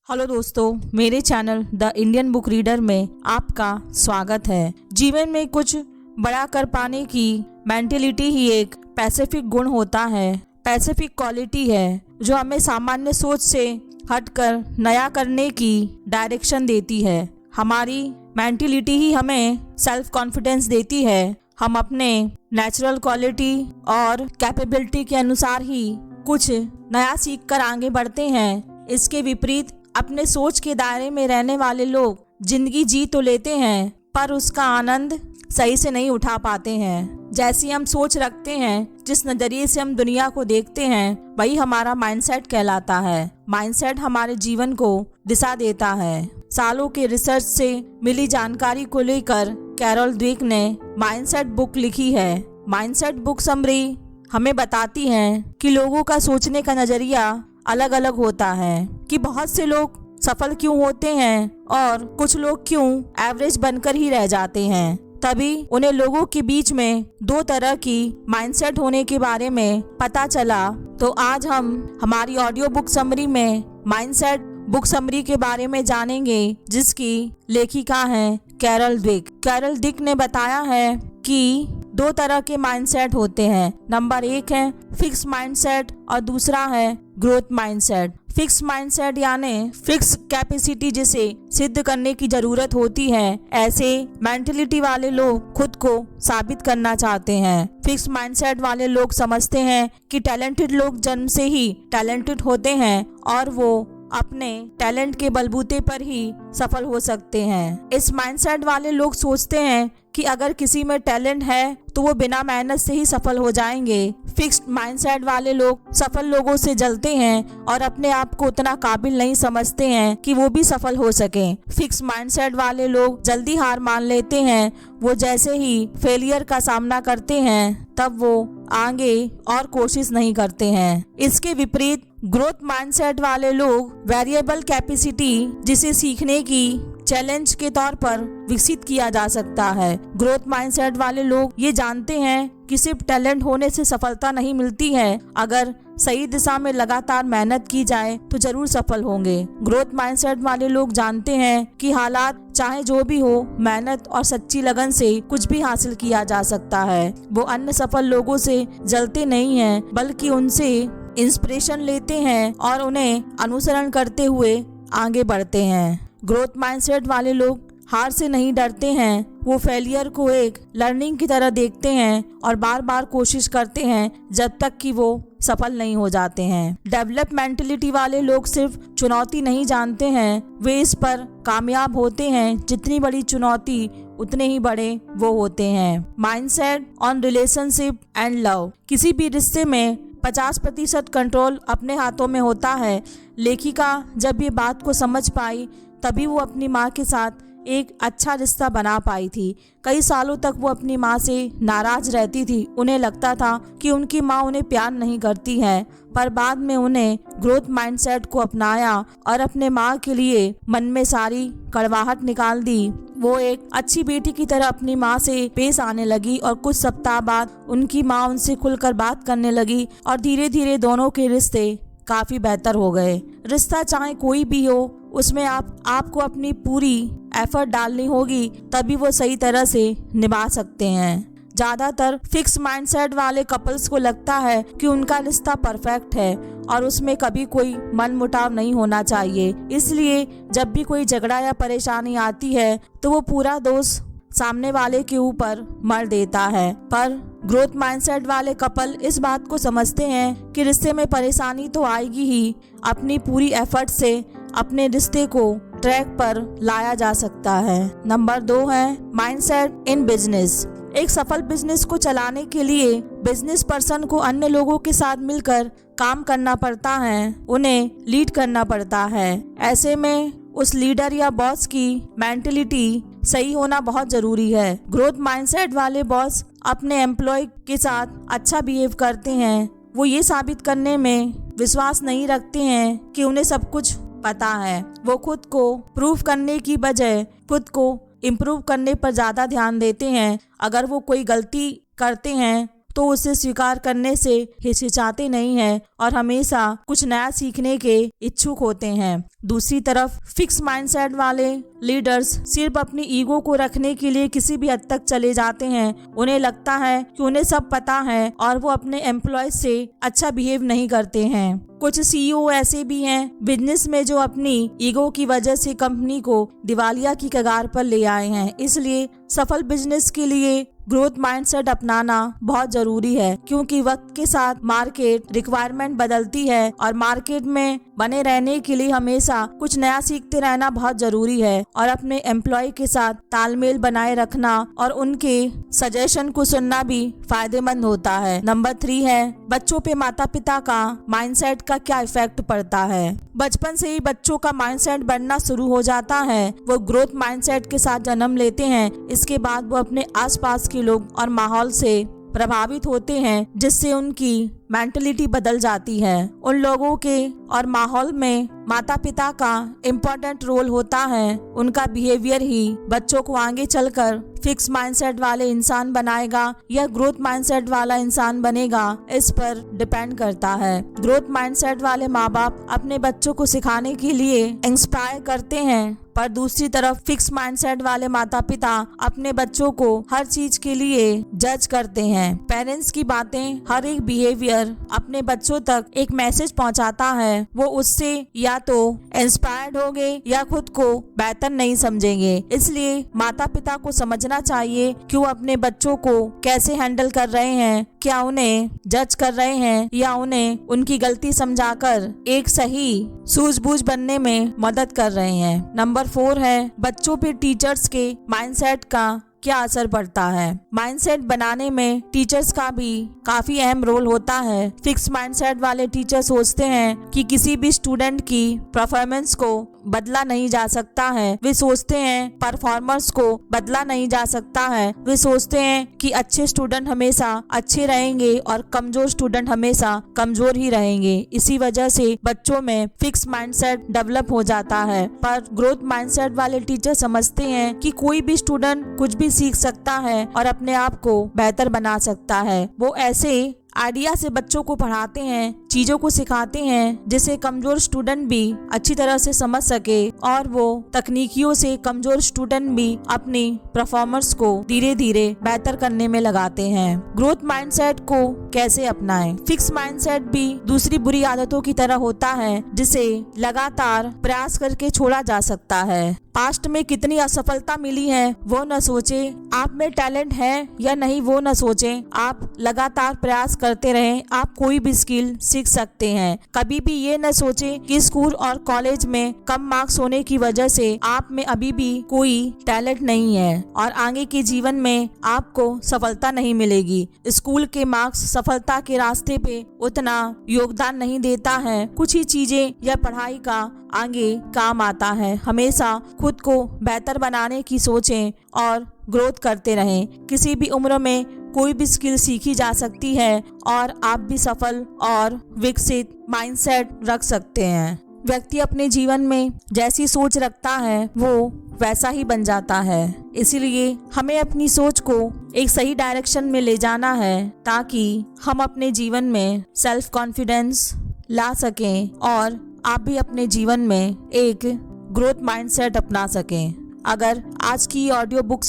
Hello दोस्तों, मेरे channel the Indian book reader में आपका स्वागत है। जीवन में कुछ बड़ा कर पाने की मेंटेलिटी ही एक पैसिफिक गुण होता है, पैसिफिक क्वालिटी है जो हमें सामान्य सोच से हटकर नया करने की डायरेक्शन देती है। हमारी मेंटेलिटी ही हमें सेल्फ कॉन्फिडेंस देती है। हम अपने नेचुरल क्वालिटी और कैपेबिलिटी के अनुसार ही कुछ नया सीखकर आगे बढ़ते हैं। इसके विपरीत अपने सोच के दायरे में रहने वाले लोग जिंदगी जी तो लेते हैं पर उसका आनंद सही से नहीं उठा पाते हैं। जैसी हम सोच रखते हैं, जिस नजरिए से हम दुनिया को देखते हैं, वही हमारा माइंडसेट कहलाता है। माइंडसेट हमारे जीवन को दिशा देता है। सालों के रिसर्च से मिली जानकारी को लेकर कैरोल द्विक ने माइंडसेट बुक लिखी है। माइंडसेट बुक समरी हमें बताती है कि लोगों का सोचने का नजरिया अलग अलग होता है, कि बहुत से लोग सफल क्यों होते हैं और कुछ लोग क्यों एवरेज बनकर ही रह जाते हैं। तभी उन्हें लोगों के बीच में दो तरह की माइंडसेट होने के बारे में पता चला। तो आज हम हमारी ऑडियो बुक समरी में माइंडसेट बुक समरी के बारे में जानेंगे, जिसकी लेखिका हैं कैरोल द्विक। कैरोल द्विक ने बताया है कि दो तरह के माइंडसेट होते हैं। नंबर 1 है फिक्स माइंडसेट और दूसरा है ग्रोथ माइंडसेट। फिक्स माइंडसेट यानी फिक्स कैपेसिटी जिसे सिद्ध करने की जरूरत होती है। ऐसे मेंटेलिटी वाले लोग खुद को साबित करना चाहते हैं। फिक्स माइंडसेट वाले लोग समझते हैं कि टैलेंटेड लोग जन्म से ही टैलेंटेड होते हैं और वो अपने टैलेंट के बलबूते पर ही सफल हो सकते हैं। इस माइंडसेट वाले लोग सोचते हैं कि अगर किसी में टैलेंट है तो वो बिना मेहनत से ही सफल हो जाएंगे। फिक्स्ड माइंडसेट वाले लोग सफल लोगों से जलते हैं और अपने आप को उतना काबिल नहीं समझते हैं कि वो भी सफल हो सके। फिक्स माइंडसेट वाले लोग जल्दी हार मान लेते हैं। वो जैसे ही फेलियर का सामना करते हैं तब वो आगे और कोशिश नहीं करते हैं। इसके विपरीत ग्रोथ माइंडसेट वाले लोग वेरिएबल कैपेसिटी, जिसे सीखने की चैलेंज के तौर पर विकसित किया जा सकता है। ग्रोथ माइंडसेट वाले लोग ये जानते हैं कि सिर्फ टैलेंट होने से सफलता नहीं मिलती है, अगर सही दिशा में लगातार मेहनत की जाए तो जरूर सफल होंगे। ग्रोथ माइंडसेट वाले लोग जानते हैं कि हालात चाहे जो भी हो, मेहनत और सच्ची लगन से कुछ भी हासिल किया जा सकता है। वो अन्य सफल लोगों से जलते नहीं हैं, बल्कि उनसे इंस्पिरेशन लेते हैं और उन्हें अनुसरण करते हुए आगे बढ़ते हैं। ग्रोथ माइंडसेट वाले लोग हार से नहीं डरते हैं। वो फेलियर को एक लर्निंग की तरह देखते हैं और बार बार कोशिश करते हैं जब तक कि वो सफल नहीं हो जाते हैं। डेवलप मेंटेलिटी वाले लोग सिर्फ चुनौती नहीं जानते हैं, वे इस पर कामयाब होते हैं। जितनी बड़ी चुनौती उतने ही बड़े वो होते हैं। Mindset on relationship and love. किसी भी रिश्ते में 50% कंट्रोल अपने हाथों में होता है। लेखिका जब ये बात को समझ पाई तभी वो अपनी माँ के साथ एक अच्छा रिश्ता बना पाई थी। कई सालों तक वो अपनी माँ से नाराज रहती थी। उन्हें लगता था कि उनकी माँ उन्हें प्यार नहीं करती है, पर बाद में उन्हें ग्रोथ माइंडसेट को अपनाया और अपने माँ के लिए मन में सारी कड़वाहट निकाल दी। वो एक अच्छी बेटी की तरह अपनी माँ से पेश आने लगी और कुछ सप्ताह बाद उनकी माँ उनसे खुलकर बात करने लगी और धीरे धीरे दोनों के रिश्ते काफी बेहतर हो गए। रिश्ता चाहे कोई भी हो, उसमें आपको अपनी पूरी एफर्ट डालनी होगी, तभी वो सही तरह से निभा सकते हैं। ज्यादातर फिक्स माइंडसेट वाले कपल्स को लगता है कि उनका रिश्ता परफेक्ट है और उसमें कभी कोई मनमुटाव नहीं होना चाहिए। इसलिए जब भी कोई झगड़ा या परेशानी आती है तो वो पूरा दोष सामने वाले के ऊपर मर देता है। पर ग्रोथ माइंडसेट वाले कपल इस बात को समझते हैं कि रिश्ते में परेशानी तो आएगी ही, अपनी पूरी एफर्ट से अपने रिश्ते को ट्रैक पर लाया जा सकता है। नंबर 2 है माइंडसेट इन बिजनेस। एक सफल बिजनेस को चलाने के लिए बिजनेस पर्सन को अन्य लोगों के साथ मिलकर काम करना पड़ता है, उन्हें लीड करना पड़ता है। ऐसे में उस लीडर या बॉस की मेंटेलिटी सही होना बहुत जरूरी है। ग्रोथ माइंडसेट वाले बॉस अपने एम्प्लॉय के साथ अच्छा बिहेव करते हैं। वो ये साबित करने में विश्वास नहीं रखते हैं कि उन्हें सब कुछ पता है। वो खुद को प्रूव करने की बजाय खुद को इम्प्रूव करने पर ज्यादा ध्यान देते हैं। अगर वो कोई गलती करते हैं तो उसे स्वीकार करने से हिचकिचाते नहीं हैं और हमेशा कुछ नया सीखने के इच्छुक होते हैं। दूसरी तरफ फिक्स माइंडसेट वाले लीडर्स सिर्फ अपनी ईगो को रखने के लिए किसी भी हद तक चले जाते हैं। उन्हें लगता है कि उन्हें सब पता है और वो अपने एम्प्लॉय से अच्छा बिहेव नहीं करते हैं। कुछ सीईओ ऐसे भी हैं बिजनेस में जो अपनी ईगो की वजह से कंपनी को दिवालिया की कगार पर ले आए हैं। इसलिए सफल बिजनेस के लिए ग्रोथ माइंडसेट अपनाना बहुत जरूरी है, क्योंकि वक्त के साथ मार्केट रिक्वायरमेंट बदलती है और मार्केट में बने रहने के लिए हमेशा कुछ नया सीखते रहना बहुत जरूरी है और अपने एम्प्लॉय के साथ तालमेल बनाए रखना और उनके सजेशन को सुनना भी फायदेमंद होता है। नंबर 3 है बच्चों पे माता पिता का माइंडसेट का क्या इफेक्ट पड़ता है। बचपन से ही बच्चों का माइंडसेट बनना शुरू हो जाता है। वो ग्रोथ माइंडसेट के साथ जन्म लेते हैं। इसके बाद वो अपने आसपास के लोग और माहौल से प्रभावित होते हैं, जिससे उनकी मेंटलिटी बदल जाती है। उन लोगों के और माहौल में माता पिता का इम्पोर्टेंट रोल होता है। उनका बिहेवियर ही बच्चों को आगे चलकर फिक्स माइंडसेट वाले इंसान बनाएगा या ग्रोथ माइंडसेट वाला इंसान बनेगा, इस पर डिपेंड करता है। ग्रोथ माइंडसेट वाले माँ बाप अपने बच्चों को सिखाने के लिए इंस्पायर करते हैं, पर दूसरी तरफ फिक्स माइंडसेट वाले माता पिता अपने बच्चों को हर चीज के लिए जज करते हैं। पेरेंट्स की बातें, हर एक बिहेवियर अपने बच्चों तक एक मैसेज पहुंचाता है। वो उससे या तो इंस्पायर्ड होंगे या खुद को बेहतर नहीं समझेंगे। इसलिए माता पिता को समझना चाहिए कि वो अपने बच्चों को कैसे हैंडल कर रहे हैं, क्या उन्हें जज कर रहे हैं या उन्हें उनकी गलती समझाकर एक सही सूझबूझ बनने में मदद कर रहे हैं। नंबर 4 है बच्चों पे टीचर्स के माइंडसेट का क्या असर पड़ता है। माइंडसेट बनाने में टीचर्स का भी काफी अहम रोल होता है। फिक्स माइंडसेट वाले टीचर सोचते हैं कि किसी भी स्टूडेंट की परफॉर्मेंस को बदला नहीं जा सकता है। वे सोचते हैं परफॉर्मर्स को बदला नहीं जा सकता है। वे सोचते हैं कि अच्छे स्टूडेंट हमेशा अच्छे रहेंगे और कमजोर स्टूडेंट हमेशा कमजोर ही रहेंगे। इसी वजह से बच्चों में फिक्स माइंडसेट डेवलप हो जाता है। पर ग्रोथ माइंडसेट वाले टीचर समझते हैं कि कोई भी स्टूडेंट कुछ भी सीख सकता है और अपने आप को बेहतर बना सकता है। वो ऐसे आइडिया से बच्चों को पढ़ाते हैं, चीजों को सिखाते हैं जिसे कमजोर स्टूडेंट भी अच्छी तरह से समझ सके और वो तकनीकियों से कमजोर स्टूडेंट भी अपनी परफॉर्मेंस को धीरे धीरे बेहतर करने में लगाते हैं। ग्रोथ माइंडसेट को कैसे अपनाएं? फिक्स माइंडसेट भी दूसरी बुरी आदतों की तरह होता है जिसे लगातार प्रयास करके छोड़ा जा सकता है। पास्ट में कितनी असफलता मिली है वो न सोचे, आप में टैलेंट है या नहीं वो न सोचे, आप लगातार प्रयास करते रहें, आप कोई भी स्किल सीख सकते हैं। कभी भी ये न सोचे कि स्कूल और कॉलेज में कम मार्क्स होने की वजह से आप में अभी भी कोई टैलेंट नहीं है और आगे के जीवन में आपको सफलता नहीं मिलेगी। स्कूल के मार्क्स सफलता के रास्ते पे उतना योगदान नहीं देता है। कुछ ही चीजें या पढ़ाई का आगे काम आता है। हमेशा खुद को बेहतर बनाने की सोचें और ग्रोथ करते रहें। किसी भी उम्र में कोई भी स्किल सीखी जा सकती है और आप भी सफल और विकसित माइंडसेट रख सकते हैं। व्यक्ति अपने जीवन में जैसी सोच रखता है वो वैसा ही बन जाता है। इसीलिए हमें अपनी सोच को एक सही डायरेक्शन में ले जाना है ताकि हम अपने जीवन में सेल्फ कॉन्फिडेंस ला सकें और आप भी अपने जीवन में एक ग्रोथ माइंडसेट अपना सकें। अगर आज की ऑडियो बुक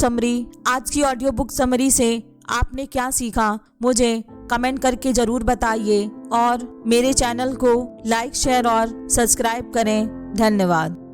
समरी से आपने क्या सीखा मुझे कमेंट करके जरूर बताइए और मेरे चैनल को लाइक, शेयर और सब्सक्राइब करें। धन्यवाद।